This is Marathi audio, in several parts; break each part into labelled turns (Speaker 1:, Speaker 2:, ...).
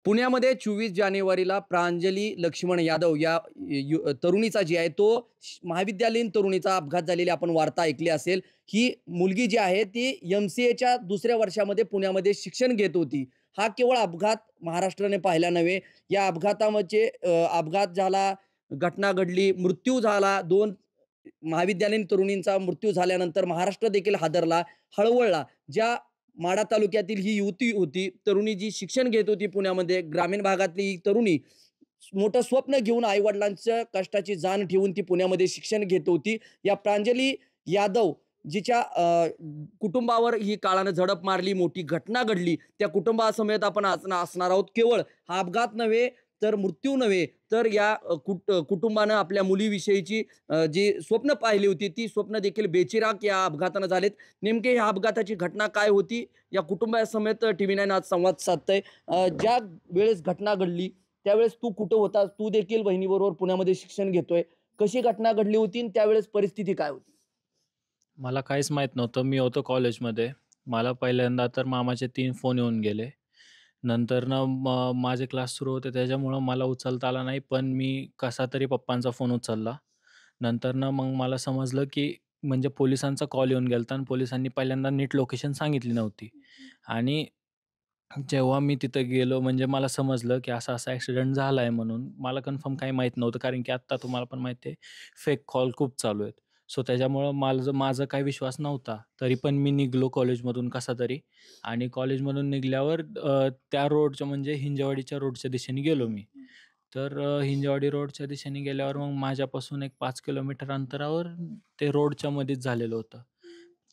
Speaker 1: पुण्यामध्ये 24 जानेवारीला प्रांजली लक्ष्मण यादव या तरुणीचा जी आहे तो महाविद्यालयीन तरुणीचा अपघात झालेली आपण वार्ता ऐकली असेल. ही मुलगी जी आहे ती एम-सी-एच्या दुसऱ्या वर्षामध्ये पुण्यामध्ये शिक्षण घेत होती. हा केवळ अपघात महाराष्ट्राने पाहिला नव्हे. या अपघातामध्ये अपघात झाला, घटना घडली, मृत्यू झाला. 2 महाविद्यालयीन तरुणींचा मृत्यू झाल्यानंतर महाराष्ट्र देखील हादरला, हळवळला. ज्या माढा तालुक्यातील ही युवती होती, तरुणी जी शिक्षण घेत होती पुण्यामध्ये, ग्रामीण भागातली ही तरुणी मोठं स्वप्न घेऊन आई-वडिलांच्या कष्टाची जाण ठेवून ती पुण्यामध्ये शिक्षण घेत होती. या प्रांजली यादव जिच्या कुटुंबावर ही काळानं झडप मारली, मोठी घटना घडली. त्या कुटुंबासमेत आपण असणार आहोत. केवळ हा अपघात नव्हे, तर मृत्यू नव्हे, तर या कुटुंबानं आपल्या मुलीविषयीची जी स्वप्न पाहिली होती, ती स्वप्न देखील बेचिराख या अपघातानं झालेत. नेमके ह्या अपघाताची घटना काय होती? या कुटुंबासमेत टीव्ही 9 आज संवाद साधतंय. ज्या वेळेस घटना घडली, त्यावेळेस तू कुठं होतास? तू देखील बहिणीबरोबर पुण्यामध्ये शिक्षण घेतोय. कशी घटना घडली होती आणि त्यावेळेस परिस्थिती काय होती?
Speaker 2: मला काहीच माहीत नव्हतं. मी होतो कॉलेजमध्ये. मला पहिल्यांदा तर मामाचे 3 फोन येऊन गेले. नंतरनं माझे क्लास सुरू होते त्याच्यामुळं मला उचलता आला नाही. पण मी कसातरी पप्पांचा फोन उचलला. नंतरनं मग मला समजलं, की म्हणजे पोलिसांचा कॉल येऊन गेला आणि पोलिसांनी पहिल्यांदा नीट लोकेशन सांगितली नव्हती. आणि जेव्हा मी तिथं गेलो म्हणजे मला समजलं, की असा-असा ॲक्सिडेंट झाला आहे म्हणून. मला कन्फर्म काही माहीत नव्हतं कारण की आत्ता तुम्हाला पण माहिती आहे फेक कॉल खूप चालू आहेत. सो त्याच्यामुळं माझा काही विश्वास नव्हता. तरी पण मी निघालो कॉलेजमधून कसातरी आणि कॉलेजमधून निघाल्यावर त्या रोडच्या म्हणजे हिंजवाडीच्या रोडच्या दिशेने गेलो मी. तर हिंजवाडी रोडच्या दिशेने गेल्यावर मग माझ्यापासून एक 5 किलोमीटर अंतरावर ते रोडच्या मध्येच झालेलं होतं.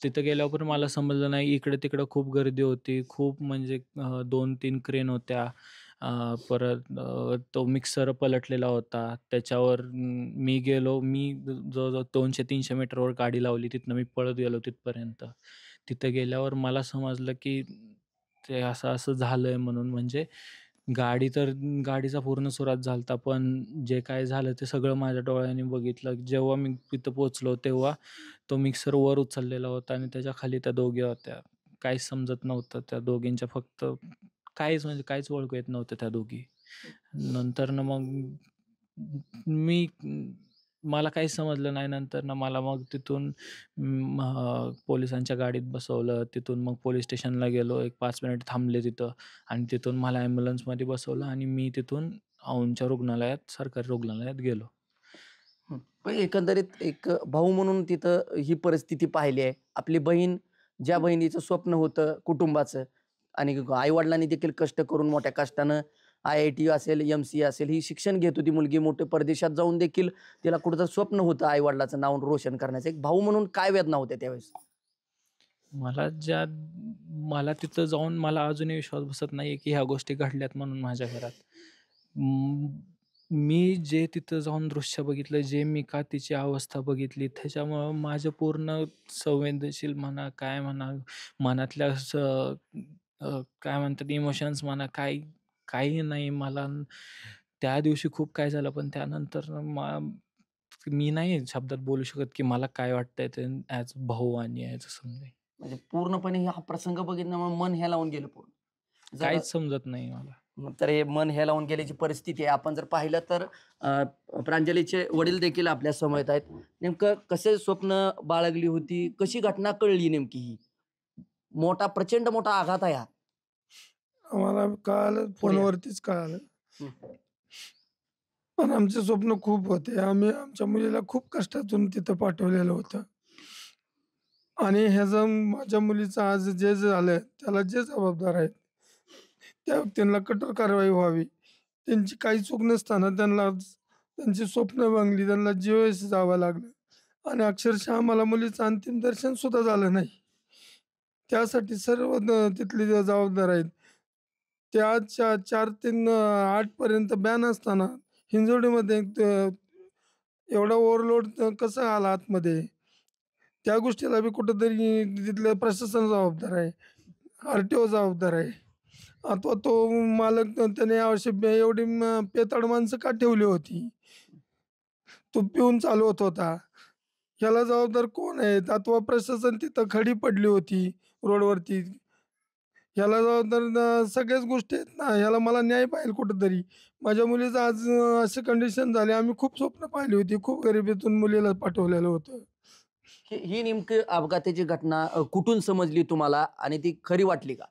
Speaker 2: तिथं गेल्यावर पण मला समजलं नाही. इकडं-तिकडं खूप गर्दी होती. खूप म्हणजे 2-3 क्रेन होत्या. परत तो मिक्सर पलटलेला होता. त्याच्यावर मी गेलो. मी जवळ-जवळ 200-300 मीटरवर गाडी लावली. तिथनं मी पळत गेलो तिथपर्यंत. तिथं गेल्यावर मला समजलं, की ते असं-असं झालंय म्हणून. म्हणजे गाडी तर गाडीचा पूर्ण सुरात झाला पण जे काय झालं ते सगळं माझ्या डोळ्यांनी बघितलं. जेव्हा मी तिथं पोहोचलो तेव्हा तो मिक्सर वर उचललेला होता आणि त्याच्या खाली त्या दोघी होत्या. काहीच समजत नव्हतं. त्या दोघींच्या फक्त काहीच म्हणजे काहीच ओळखू येत नव्हत्या त्या दोघी. नंतरनं मग मी मला काहीच समजलं नाही. नंतरनं मला मग तिथून पोलिसांच्या गाडीत बसवलं. तिथून मग पोलिस स्टेशनला गेलो. एक 5 मिनिट थांबले तिथं आणि तिथून मला ॲम्ब्युलन्समध्ये बसवलं आणि मी तिथून औंधच्या रुग्णालयात, सरकारी रुग्णालयात गेलो.
Speaker 1: हं. पण एकंदरीत एक भाऊ म्हणून तिथं ही परिस्थिती पाहिली आहे. आपली बहीण, ज्या बहिणीचं स्वप्न होतं कुटुंबाचं आणि आई-वडिलांनी देखील कष्ट करून मोठ्या कष्टानं IIT असेल, एम-सी-ए असेल, ही शिक्षण घेत होती मुलगी. मोठे परदेशात जाऊन देखील तिला कुठेतरी स्वप्न होतं आई-वडिलाचं नाव रोशन करण्याचं. एक भाऊ म्हणून काय वेदना होत्या त्यावेळेस?
Speaker 2: मला ज्या मला तिथं जाऊन मला अजूनही विश्वास बसत नाहीये, की ह्या गोष्टी घडल्यात म्हणून माझ्या घरात. अं, मी जे तिथं जाऊन दृश्य बघितलं, जे मी का तिची अवस्था बघितली, त्याच्यामुळं माझं पूर्ण संवेदनशील म्हणा, काय म्हणा, मनातल्या काय म्हणतात इमोशन्स म्हणा, काही नाही मला त्या दिवशी खूप काय झालं, पण त्यानंतर मी नाही शब्दात बोलू शकत, की मला काय वाटतंय ते ॲज भाऊ आणि ॲज अ समथिंग.
Speaker 1: म्हणजे पूर्णपणे हा प्रसंग बघितल्यामुळे मन ह्यालावून गेलं पूर्ण. जर
Speaker 2: काहीच समजत नाही मला.
Speaker 1: मग तर हे मन हेलावून गेल्याची परिस्थिती आहे. आपण जर पाहिलं तर प्रांजलीचे वडील देखील आपल्या समवेत आहेत. नेमकं कसे स्वप्न बाळगली होती? कशी घटना कळली नेमकी ही? प्रचंड मोठा आघात आहे हा.
Speaker 3: आम्हाला कळालं
Speaker 1: पुढे या.
Speaker 3: फोनवरतीच कळालं.
Speaker 1: हं.
Speaker 3: पण आमचे स्वप्न खूप होते. आम्ही आमच्या मुलीला खूप कष्टातून तिथं पाठवलेलं होतं. आणि ह्याचं माझ्या मुलीचं आज जे झालं त्याला जे जबाबदार आहेत, त्या व्यक्तींना कठोर कारवाई व्हावी. त्यांची काही चूक नसताना त्यांना त्यांची स्वप्न भांगली, त्यांना जीवाशी जावं लागलं आणि अक्षरशः आम्हाला मुलीचं अंतिम दर्शन सुद्धा झालं नाही. त्यासाठी सर्व तिथले जे जबाबदार आहेत, ते आज 4 ते 8 पर्यंत बॅन असताना हिंजवडीमध्ये एवढा ओव्हरलोड कसा आला आतमध्ये? त्या गोष्टीला बी कुठेतरी तिथलं प्रशासन जबाबदार आहे. आर-टी-ओ जबाबदार आहे. अथवा तो मालक त्याने अशी एवढी पेताड माणसं का ठेवली होती? तो पिऊन चालवत होता. ह्याला जबाबदार कोण आहेत? अथवा प्रशासन तिथं खडी पडली होती रोडवरती. ह्याला जबाबदार सगळ्याच गोष्टी आहेत ना. ह्याला मला न्याय पाहिजे कुठेतरी. माझ्या मुलीचं आज अशी कंडिशन झाली. आम्ही खूप स्वप्न पाहिली होती. खूप गरिबीतून मुलीला पाठवलेलं होतं.
Speaker 1: ही नेमकी अपघाताची घटना कुठून समजली तुम्हाला आणि ती खरी वाटली का?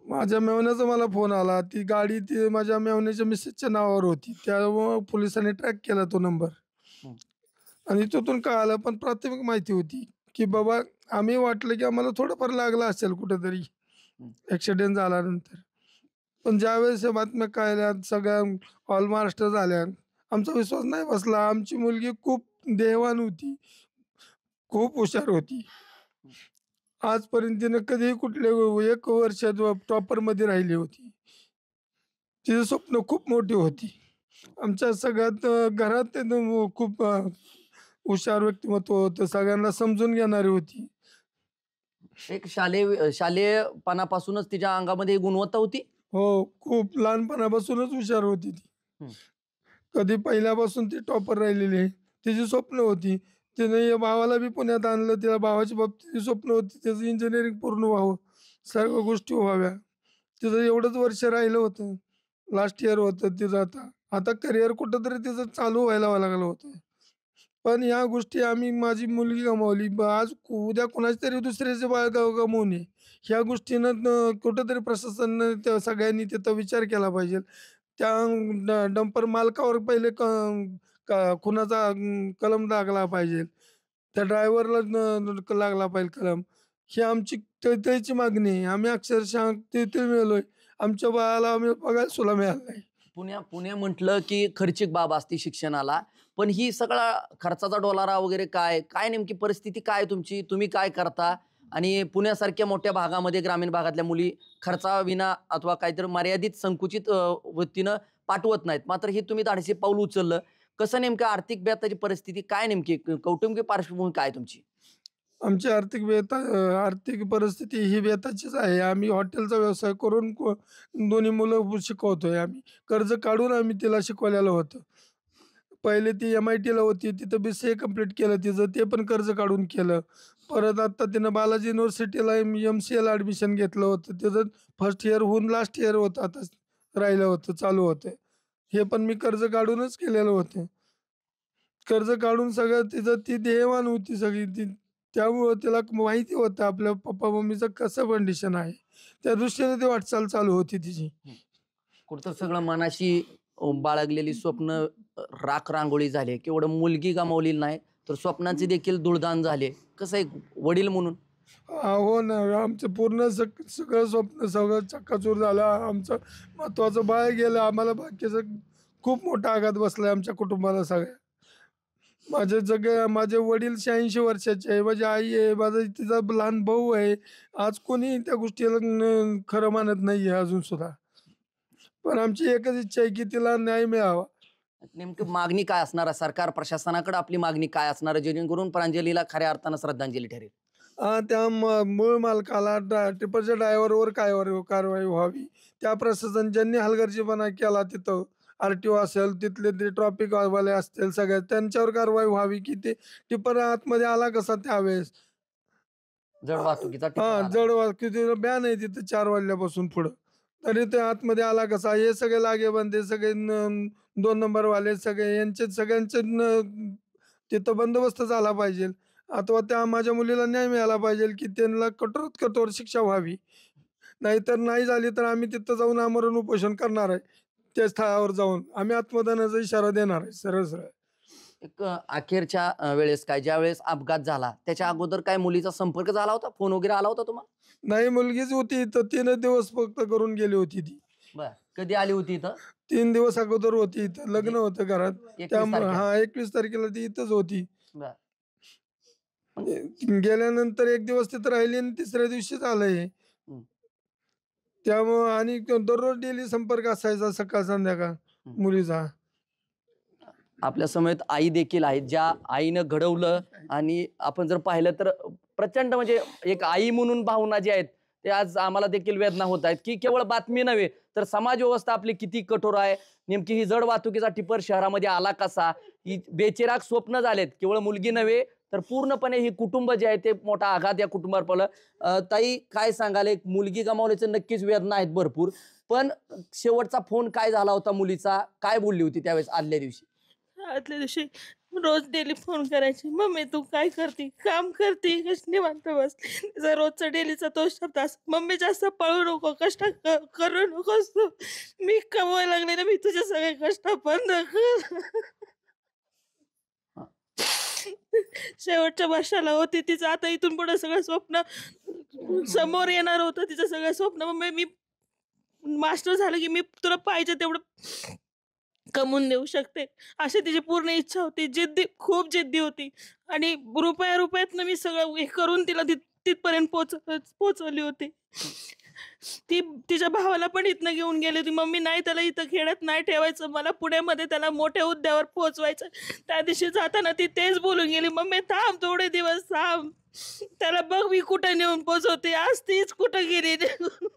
Speaker 3: माझ्या मेव्हण्याचा मला फोन आला. ती गाडी ती माझ्या मेव्हण्याच्या मिसेसच्या नावावर होती. त्यामुळं पोलिसांनी ट्रॅक केला तो नंबर
Speaker 1: हं,
Speaker 3: आणि तिथून कळालं. पण प्राथमिक माहिती होती, की बाबा आम्ही वाटलं, की आम्हाला थोडंफार लागलं असेल कुठेतरी
Speaker 1: हं.
Speaker 3: ॲक्सिडेंट झाल्यानंतर. पण ज्यावेळेस या बातम्या कळल्या, सगळ्या ऑल महाराष्ट्र झाल्या, आमचा विश्वास नाही बसला. आमची मुलगी खूप देवान होती, खूप हुशार होती. आजपर्यंत तिनं कधीही कुठल्या 1 वर्ष टॉपरमध्ये राहिली होती. तिची स्वप्न खूप मोठी होती. आमच्या सगळ्यात घरात एकदम खूप हुशार व्यक्तिमत्व होतं. सगळ्यांना समजून घेणारी होती.
Speaker 1: एक शालेयपणापासूनच तिच्या अंगामध्ये ही गुणवत्ता होती?
Speaker 3: हो, खूप लहानपणापासूनच हुशार होती ती.
Speaker 1: हं.
Speaker 3: कधी पहिल्यापासून ती टॉपर राहिलेली आहे. तिची स्वप्न होती. तिने या भावाला बी पुण्यात आणलं. तिला भावाच्या बाबतीत स्वप्न होती. त्याचं इंजिनिअरिंग पूर्ण व्हावं. सर्व गोष्टी व्हाव्या. तिचं एवढंच वर्ष राहिलं होतं. लास्ट इयर होतं तिचं आता. आता करिअर कुठेतरी तिचं चालू व्हायला लागलं होतं. पण ह्या गोष्टी आम्ही माझी मुलगी गमावली. आज उद्या कुणाचं तरी दुसऱ्याचे बाळ गमावू नये. ह्या गोष्टीनं कुठेतरी प्रशासनानं त्या सगळ्यांनी तिथं विचार केला पाहिजे. त्या डंपर मालकावर पहिले खुनाचा कलम लागला पाहिजे. त्या ड्रायव्हरला लागला पाहिजे कलम. ही आमची त्याची मागणी आहे. आम्ही अक्षरशः तिथे मेलोय. आमच्या बाळाला आम्ही बघायला सुद्धा मिळालं नाही.
Speaker 1: पुणे म्हटलं की खर्चिक बाब असते शिक्षणाला. पण ही सगळा खर्चाचा डोलारा वगैरे काय? काय नेमकी परिस्थिती काय तुमची? तुम्ही काय करता? आणि पुण्यासारख्या मोठ्या भागामध्ये ग्रामीण भागातल्या मुली खर्चाविना अथवा काहीतरी मर्यादित संकुचित वृत्तीनं पाठवत नाहीत. मात्र हे तुम्ही धाडसी पाऊल उचललं. कसं नेमकं आर्थिक बेताची परिस्थिती काय नेमकी? कौटुंबिक पार्श्वभूमी काय तुमची?
Speaker 3: आमची आर्थिक परिस्थिती ही बेताचीच आहे. आम्ही हॉटेलचा व्यवसाय करून दोन्ही मुलं शिकवतोय आम्ही. कर्ज काढून आम्ही तिला शिकवलेलं होतं. पहिले ती MITला होती. तिथं BCA कंप्लीट केलं तिचं. ते पण कर्ज काढून केलं. परत आता तिनं बालाजी युनिव्हर्सिटीला MCAला ॲडमिशन घेतलं होतं. तिचं फर्स्ट इयर होऊन लास्ट इयर होतं आता राहिलं होतं, चालू होतं. हे पण मी कर्ज काढूनच केलेलं होतं. कर्ज काढून सगळं तिचं ती देवाण होती सगळी ती. त्यामुळं तिला माहिती होतं आपल्या पप्पा-मम्मीचं कसं कंडिशन आहे. त्या दृष्टीने ती वाटचाल चालू होती तिची.
Speaker 1: कुठं सगळं मनाशी बाळगलेली स्वप्न राख रांगोळी झाले. केवढं मुलगी गमावलेली नाही, तर स्वप्नाचे देखील धूळदान झाले. कसं आहे वडील म्हणून?
Speaker 3: हो ना. आमचं पूर्ण सगळं स्वप्न सगळं चक्काचूर झालं. आमचं महत्त्वाचं बाळ गेलं. आम्हाला बाकीचं खूप मोठा आघात बसलाय आमच्या कुटुंबाला सगळ्या. माझे वडील 86 वर्षाचे आहे. माझी आई आहे. तिचा लहान भाऊ आहे. आज कोणी त्या गोष्टीला खरं मानत नाही आहे अजूनसुद्धा. पण आमची एकच इच्छा आहे, की तिला न्याय मिळावा.
Speaker 1: नेमकं मागणी काय असणार आहे? सरकार प्रशासनाकडे आपली मागणी काय असणार आहे? जेणेकरून प्रांजलीला खऱ्या अर्थानं श्रद्धांजली ठरेल.
Speaker 3: त्या मूळ मालकाला टिपरच्या ड्रायव्हरवर कारवाई व्हावी. त्या प्रशासन ज्यांनी हलगर्जीपणा केला तिथं RTO असेल, तिथले ते ट्रॅफिकवाले असतील सगळे त्यांच्यावर कारवाई व्हावी, की ते टिपर आतमध्ये आला कसा त्यावेळेस.
Speaker 1: जड वाहतुकीचा टिपर
Speaker 3: हां,
Speaker 1: आला.
Speaker 3: जड वाहतुकीचं बॅन आहे तिथं 4 वाजल्यापासून पुढं. तरी ते आतमध्ये आला कसा? हे सगळे लागेबंदे सगळे 2 नंबरवाले सगळे यांचे सगळ्यांचे तिथं बंदोबस्त झाला पाहिजे. अथवा त्या माझ्या मुलीला न्याय मिळाला पाहिजे, की त्यांना कठोरात कठोर शिक्षा व्हावी. नाहीतर नाही झाली तर आम्ही तिथं जाऊन आमरण उपोषण करणार आहे. त्या स्थळावर जाऊन. आम्ही आत्मदानाचा इशारा देणार आहे सरळ-सरळ.
Speaker 1: एक अखेरच्या वेळेस काय ज्यावेळेस अपघात झाला, त्याच्या अगोदर काय मुलीचा संपर्क झाला होता? फोन वगैरे आला होता तुम्हाला?
Speaker 3: नाही मुलगीच होती इथं 3 दिवस फक्त करून गेली होती ती.
Speaker 1: बरं. कधी आली होती इथं?
Speaker 3: 3 दिवस अगोदर होती इथं. लग्न
Speaker 1: म्हणजे
Speaker 3: होतं घरात.
Speaker 1: 21
Speaker 3: त्यामुळं
Speaker 1: तारखेला.
Speaker 3: हां, 21 तारखेला ती इथंच होती.
Speaker 1: बरं.
Speaker 3: गेल्यानंतर 1 दिवस तिथं राहिली आणि तिसऱ्या दिवशीच आलं हे.
Speaker 1: हं,
Speaker 3: त्यामुळं आणि दररोज डेली संपर्क असायचा सकाळ संध्याकाळ
Speaker 1: हं.
Speaker 3: मुलीचा.
Speaker 1: आपल्या समवेत आई देखील आहेत, ज्या आईनं घडवलं आणि आपण जर पाहिलं तर प्रचंड म्हणजे एक आई म्हणून भावना जी आहेत, ते आज आम्हाला देखील वेदना होत आहेत, की केवळ बातमी नव्हे, तर समाज व्यवस्था आपली किती कठोर आहे. नेमकी ही जड वाहतुकीचा टिपर शहरामध्ये आला कसा? ही बेचिराग स्वप्न झालेत. केवळ मुलगी नव्हे, तर पूर्णपणे हे कुटुंब जे आहे ते मोठा आघात या कुटुंबावर पडलं. ताई काय सांगाल, एक मुलगी गमावल्याचं नक्कीच वेदना आहेत भरपूर, पण शेवटचा फोन काय झाला होता मुलीचा, काय बोलली होती त्यावेळेस आदल्या दिवशी?
Speaker 4: आदल्या दिवशी रोज डेली फोन करायची, "मम्मी तू काय करते? काम करते? कशी निवांत बस." तिचा रोजचा डेलीचा तोच शब्द असतो, "मम्मी जास्त पळू नको, कष्ट करू नकोस तू. मी कमवायला लागले ना, मी तुझे सगळे कष्ट बंद कर." शेवटच्या वर्षाला होती तिचं. आता इथून पुढे सगळं स्वप्न समोर येणार होतं, तिचं सगळं स्वप्न. "मम्मी मी मास्टर झालं की मी तुला पाहिजे तेवढं कमवून देऊ शकते." अशी तिची पूर्ण इच्छा होती. खूप जिद्दी होती आणि रुपयातनं मी सगळं हे करून तिला तिथपर्यंत पोहोचवली होती. ती तिच्या भावाला पण इथनं घेऊन गेली होती. "मम्मी नाही, त्याला इथं खेड्यात नाही ठेवायचं. मला पुण्यामध्ये त्याला मोठ्या हुद्द्यावर पोहोचवायचं." त्या दिवशी जाताना ती तेच बोलून गेली, "मम्मी थांब, थोडे दिवस थांब. त्याला बघ मी कुठं नेऊन पोहोचवते." आज तीच कुठं गेली निघून.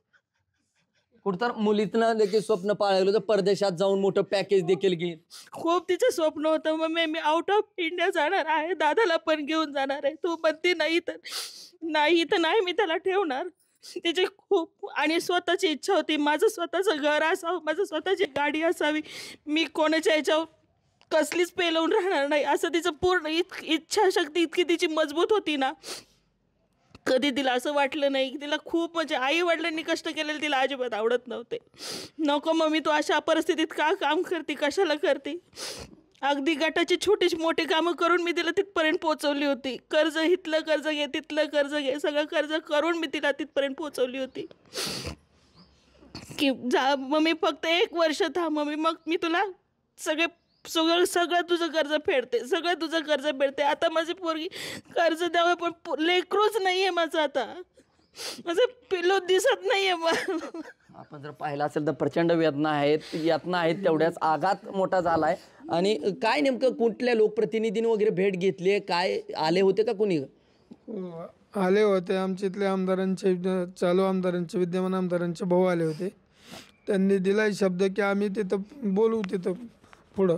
Speaker 1: कुठतर मुलीतनं देखील स्वप्न पाळलं होतं, परदेशात जाऊन मोठं पॅकेज देखील घेईन.
Speaker 4: खूप तिचं स्वप्न होतं, "mummy me out of India जाणार आहे. दादाला पण घेऊन जाणार आहे." तू म्हणते, "नाही तर नाही, इथं नाही मी त्याला ठेवणार." तिची खूप आणि स्वतःची इच्छा होती, माझं स्वतःचं घर असावं, माझं स्वतःची गाडी असावी. मी कोणाच्या ह्याच्यावर कसलीच पेलवून राहणार नाही, असं तिचं पूर्ण इच्छाशक्ती इतकी तिची मजबूत होती ना, कधी तिला असं वाटलं नाही की तिला खूप म्हणजे आई-वडिलांनी कष्ट केलेले तिला अजिबात आवडत नव्हते. "नको मम्मी तू अशा परिस्थितीत का काम करते, कशाला करते?" अगदी गटाची छोटीशी मोठी कामं करून मी तिला तिथपर्यंत पोहोचवली होती. कर्ज इथलं कर्ज घे, तिथलं कर्ज घे, सगळं कर्ज करून मी तिला तिथपर्यंत पोहोचवली होती. की जा मम्मी फक्त 1 वर्ष थांब मम्मी, मग मी तुला सगळे सगळं सगळं तुझं कर्ज फेडते, सगळं तुझं कर्ज फेडते. आता माझी पोरगी कर्ज द्यावं पण लेकरूच नाहीये माझं आता. माझं पिल्लू दिसत नाहीये मला.
Speaker 1: आपण जर पाहिलं असेल तर प्रचंड वेदना आहेत तेवढ्याच आघात मोठा झालाय. आणि काय नेमकं कुठल्या लोकप्रतिनिधींनी वगैरे भेट घेतली, काय आले होते का कोणी?
Speaker 3: हो, आले होते. आमच्या इथले आमदारांचे चालू आमदारांचे विद्यमान आमदारांचे भाऊ आले होते. त्यांनी दिलाय शब्द की आम्ही तिथं बोलू, तिथं पुढं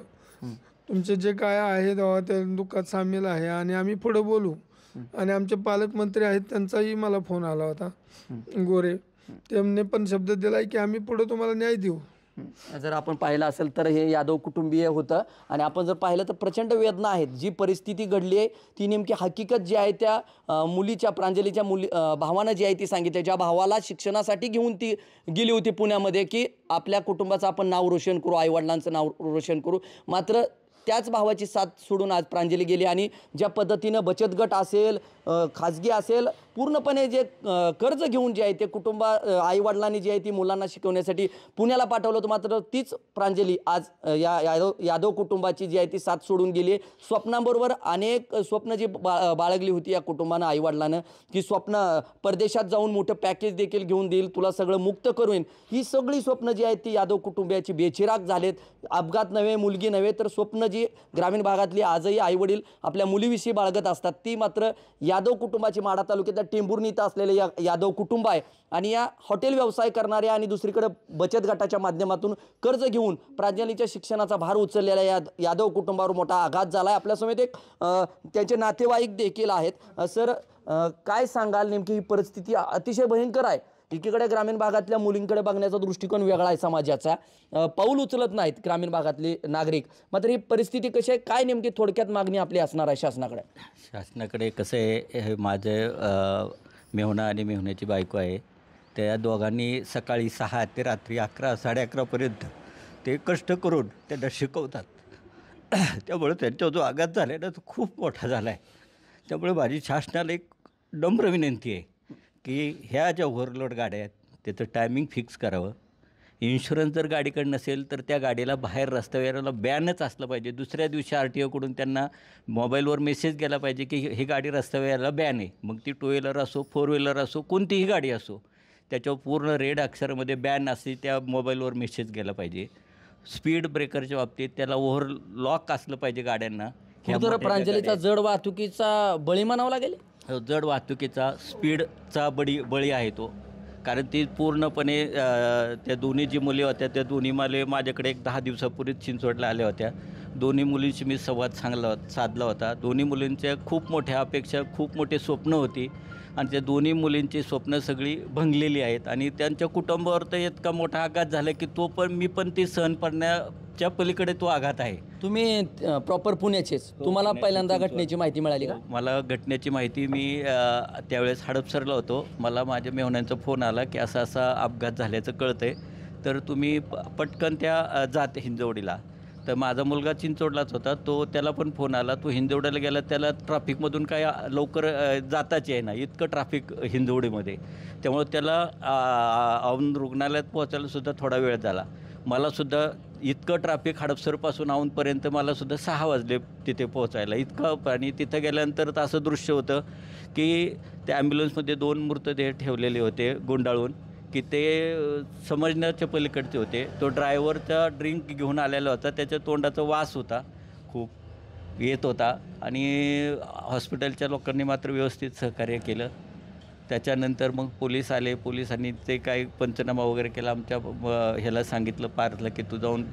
Speaker 3: तुमचे जे काय आहे तेव्हा ते दुःखात सामील आहे आणि आम्ही पुढं बोलू. आणि आमचे पालकमंत्री आहेत त्यांचाही मला फोन आला होता, गोरे. त्यांनी पण शब्द दिलाय की आम्ही पुढं तुम्हाला न्याय देऊ.
Speaker 1: जर आपण पाहिलं असेल तर हे यादव कुटुंबीय होतं आणि आपण जर पाहिलं तर प्रचंड वेदना आहेत. जी परिस्थिती घडली आहे ती नेमकी हकीकत जी आहे त्या मुलीच्या प्रांजलीच्या भावानं जी आहे ती सांगितली. ज्या भावाला शिक्षणासाठी घेऊन ती गेली होती पुण्यामध्ये की आपल्या कुटुंबाचं आपण नाव रोशन करू, आईवडिलांचं नाव रोशन करू. मात्र त्याच भावाची साथ सोडून आज प्रांजली गेली आणि ज्या पद्धतीनं बचत गट असेल, खाजगी असेल, पूर्णपणे जे कर्ज घेऊन जे आहे ते आईवडिलांनी जी आहे ती मुलांना शिकवण्यासाठी पुण्याला पाठवलं होतं. मात्र तीच प्रांजली आज यादव कुटुंबाची जी आहे ती साथ सोडून गेली. स्वप्नांबरोबर अनेक स्वप्न जी बाळगली होती या कुटुंबानं, आईवडिलानं, की स्वप्न परदेशात जाऊन मोठं पॅकेज देखील घेऊन देईल, तुला सगळं मुक्त करून. ही सगळी स्वप्न जी आहेत ती यादव कुटुंबियाची बेचिराग झालेत. अपघात नव्हे, मुलगी नव्हे, तर स्वप्न जी ग्रामीण भागातली आजही आईवडील आपल्या मुलीविषयी बाळगत असतात ती मात्र यादव कुटुंबाची माढा तालुक्यातल्या टेंभुर्णी इथं असलेले यादव कुटुंब आहे. आणि या हॉटेल व्यवसाय करणाऱ्या आणि दुसरीकडे बचत गटाच्या माध्यमातून कर्ज घेऊन प्रांजलीच्या शिक्षणाचा भार उचललेल्या यादव कुटुंबावर मोठा आघात झाला आहे. आपल्यासमोर एक त्यांचे नातेवाईक देखील आहेत. सर, काय सांगाल, नेमकी ही परिस्थिती अतिशय भयंकर आहे. एकीकडे ग्रामीण भागातल्या मुलींकडे बघण्याचा दृष्टिकोन वेगळा आहे समाजाचा, पाऊल उचलत नाहीत ग्रामीण भागातले नागरिक. मात्र ही परिस्थिती कशी आहे, काय नेमकी थोडक्यात मागणी आपली असणार आहे शासनाकडे?
Speaker 5: शासनाकडे कसं आहे, हे माझं मेहुणा आणि मेहुण्याची बायको आहे. त्या दोघांनी सकाळी 6 ते रात्री 11, 11:30पर्यंत ते कष्ट करून त्यांना शिकवतात. त्यामुळे त्यांचा जो आघात झाला आहे ना तो खूप मोठा झाला आहे. त्यामुळे माझी शासनाला एक नम्र विनंती आहे की ह्या ज्या ओव्हरलोड गाड्या आहेत त्याचं टायमिंग फिक्स करावं. इन्शुरन्स जर गाडीकडे नसेल तर त्या गाडीला बाहेर रस्त्यावर बॅनच असलं पाहिजे. दुसऱ्या दिवशी RTOकडून त्यांना मोबाईलवर मेसेज गेला पाहिजे की ही गाडी रस्त्यावर बॅन आहे. मग ती 2 व्हीलर असो, 4 व्हीलर असो, कोणतीही गाडी असो, त्याच्यावर पूर्ण रेड अक्षरामध्ये बॅन असते त्या मोबाईलवर मेसेज गेला पाहिजे. स्पीड ब्रेकरच्या बाबतीत त्याला ओव्हरलॉक असलं पाहिजे गाड्यांना.
Speaker 1: तर प्रांजलीचा जड वाहतुकीचा बळी म्हणावा लागेल.
Speaker 5: जड वाहतुकीचा स्पीडचा बळी आहे तो. कारण ती पूर्णपणे त्या दोन्ही जी मुली होत्या त्या दोन्ही मुली माझ्याकडे एक 10 दिवसापूर्वीच चिंचवडला आल्या होत्या. दोन्ही मुलींशी मी संवाद साधला होता. दोन्ही मुलींच्या खूप मोठ्या अपेक्षा, खूप मोठी स्वप्न होती आणि त्या दोन्ही मुलींची स्वप्न सगळी भंगलेली आहेत आणि त्यांच्या कुटुंबावर तर इतका मोठा आघात झाला की मी पण ती सहन करण्याच्या पलीकडे तो आघात आहे.
Speaker 1: तुम्ही प्रॉपर पुण्याचेच, तुम्हाला पहिल्यांदा घटनेची माहिती मिळाली का?
Speaker 5: मला घटनेची माहिती मी त्यावेळेस हडपसरला होतो. मला माझ्या मेहुण्यांचा फोन आला की असा असा अपघात झाल्याचं कळतं आहे, तर तुम्ही पटकन त्या जात हिंजवडीला. तर माझा मुलगा चिंचोडलाच होता, त्याला पण फोन आला. तो हिंजवडीला गेला, त्याला ट्रॅफिकमधून काय लवकर जाताच आहे ना, इतकं ट्रॅफिक हिंजवडीमध्ये. त्यामुळे त्याला औंध रुग्णालयात पोहोचायला सुद्धा थोडा वेळ झाला. मलासुद्धा इतकं ट्रॅफिक हडपसरपासून औंधपर्यंत मलासुद्धा 6 वाजले तिथे पोहोचायला. इतकं आणि तिथं गेल्यानंतर तर असं दृश्य होतं की त्या ॲम्ब्युलन्समध्ये 2 मृतदेह ठेवलेले होते गुंडाळून, की ते समजण्याच्या पलीकडचे होते. तो ड्रायव्हरचा ड्रिंक घेऊन आलेला होता, त्याच्या तोंडाचा वास होता, खूप येत होता आणि हॉस्पिटलच्या लोकांनी मात्र व्यवस्थित सहकार्य केलं. त्याच्यानंतर मग पोलीस आले. पोलिसांनी ते काही पंचनामा वगैरे केला. आमच्या ह्याला सांगितलं, पार्थला, की तू जाऊन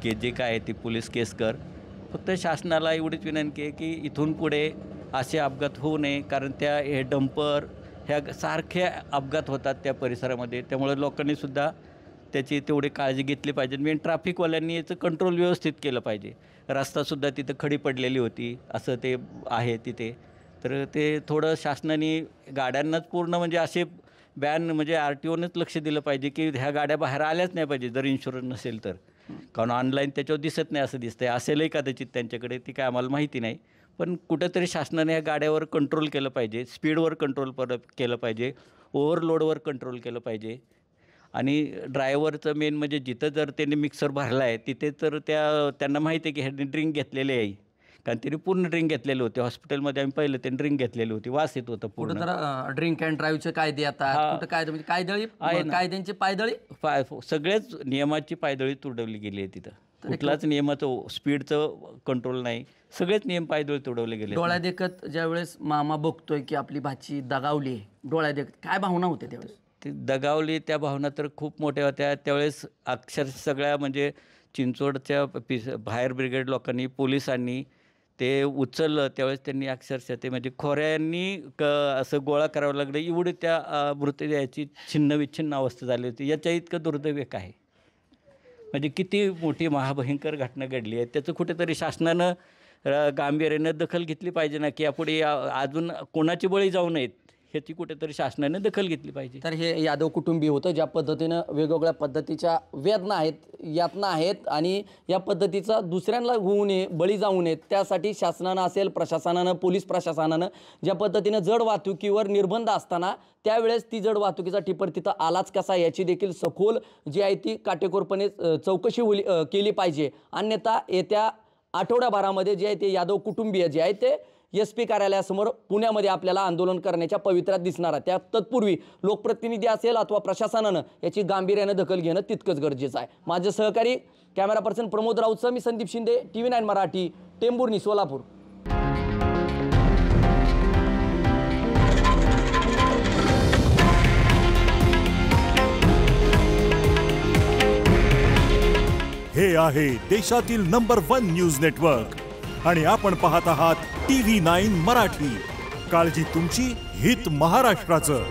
Speaker 5: जे काय आहे ती पोलीस केस कर. फक्त शासनाला एवढीच विनंती आहे की इथून पुढे असे अपघात होऊ नये, कारण हे डंपर ह्या सारखे अपघात होतात त्या परिसरामध्ये. त्यामुळे लोकांनीसुद्धा त्याची तेवढी काळजी घेतली पाहिजे. मेन ट्रॅफिकवाल्यांनी याचं कंट्रोल व्यवस्थित केलं पाहिजे. रस्तासुद्धा तिथं खडी पडलेली होती, असं ते आहे तिथे. तर ते थोडं शासनाने गाड्यांनाच पूर्ण म्हणजे असे बॅन, म्हणजे RTOनंच लक्ष दिलं पाहिजे की ह्या गाड्या बाहेर आल्याच नाही पाहिजे जर इन्शुरन्स नसेल तर. कारण ऑनलाईन त्याच्यावर दिसत नाही असं दिसतंय. असेलही कदाचित त्यांच्याकडे, ती काय आम्हाला माहिती नाही. पण कुठंतरी शासनाने या गाड्यावर कंट्रोल केलं पाहिजे, स्पीडवर कंट्रोल केलं पाहिजे, ओव्हरलोडवर कंट्रोल केलं पाहिजे. आणि ड्रायव्हरचं मेन म्हणजे जिथं जर त्यांनी मिक्सर भरला आहे तिथे तर त्यांना माहिती आहे की ह्यांनी ड्रिंक घेतलेले आहे, कारण त्यांनी पूर्ण ड्रिंक घेतलेले होते. हॉस्पिटलमध्ये आम्ही पाहिलं, त्यांनी ड्रिंक घेतलेली होती, वास येत होता पूर्ण.
Speaker 1: कुठं तर ड्रिंक अँड ड्राईव्हचे कायदे आता कुठं कायदे म्हणजे कायदळी आहे, कायद्यांची पायदळी,
Speaker 5: सगळ्याच नियमाची पायदळी तुडवली गेली आहे तिथं. कुठलाच नियमाचं स्पीडचं कंट्रोल नाही, सगळेच नियम पायदळी तुडवले गेले.
Speaker 1: डोळ्या देखत ज्यावेळेस मामा बघतोय की आपली भाची दगावली, डोळ्या देखत काय भावना होत्या त्यावेळेस?
Speaker 5: ती दगावली, त्या भावना तर खूप मोठ्या होत्या त्यावेळेस. अक्षरशः सगळ्या म्हणजे चिंचवडच्या फायर ब्रिगेड लोकांनी, पोलिसांनी ते उचललं. त्यावेळेस त्यांनी अक्षरशः ते म्हणजे खोऱ्यांनी असं गोळा करावं लागलं, एवढी त्या मृतदेहाची छिन्नविच्छिन्न अवस्था झाली होती. याच्या इतकं दुर्दैव काय, म्हणजे किती मोठी महाभयंकर घटना घडली आहे. त्याचं कुठेतरी शासनानं गांभीर्यानं दखल घेतली पाहिजे ना, की यापुढे अजून कोणाची बळी जाऊ नयेत, ह्याची कुठेतरी शासनाने दखल घेतली पाहिजे.
Speaker 1: तर हे यादव कुटुंबीय होतं, ज्या पद्धतीनं वेगवेगळ्या पद्धतीच्या वेदना आहेत, यातना आहेत आणि या पद्धतीचा दुसऱ्यांना होऊ नये, बळी जाऊ नयेत, त्यासाठी शासनानं असेल, प्रशासनानं, पोलीस प्रशासनानं ज्या पद्धतीनं जड वाहतुकीवर निर्बंध असताना त्यावेळेस ती जड वाहतुकीचा टिपर तिथं आलाच कसा याची देखील सखोल जी आहे ती काटेकोरपणे चौकशी केली पाहिजे. अन्यथा येत्या आठवड्याभरामध्ये जे आहे ते यादव कुटुंबीय जे आहे ते SP कार्यालयासमोर पुण्यामध्ये आपल्याला आंदोलन करण्याच्या पवित्र्यात दिसणार आहे. त्या तत्पूर्वी लोकप्रतिनिधी असेल अथवा प्रशासनानं याची गांभीर्यानं दखल घेणं तितकंच गरजेचं आहे. माझे सहकारी कॅमेरा पर्सन प्रमोद राऊतसह मी संदीप शिंदे, TV9 मराठी, टेंभुर्णी, सोलापूर.
Speaker 6: हे आहे देशातील नंबर 1 न्यूज नेटवर्क आणि आपण पाहत आहात TV9 मराठी. काळजी तुमची, हित महाराष्ट्राचं.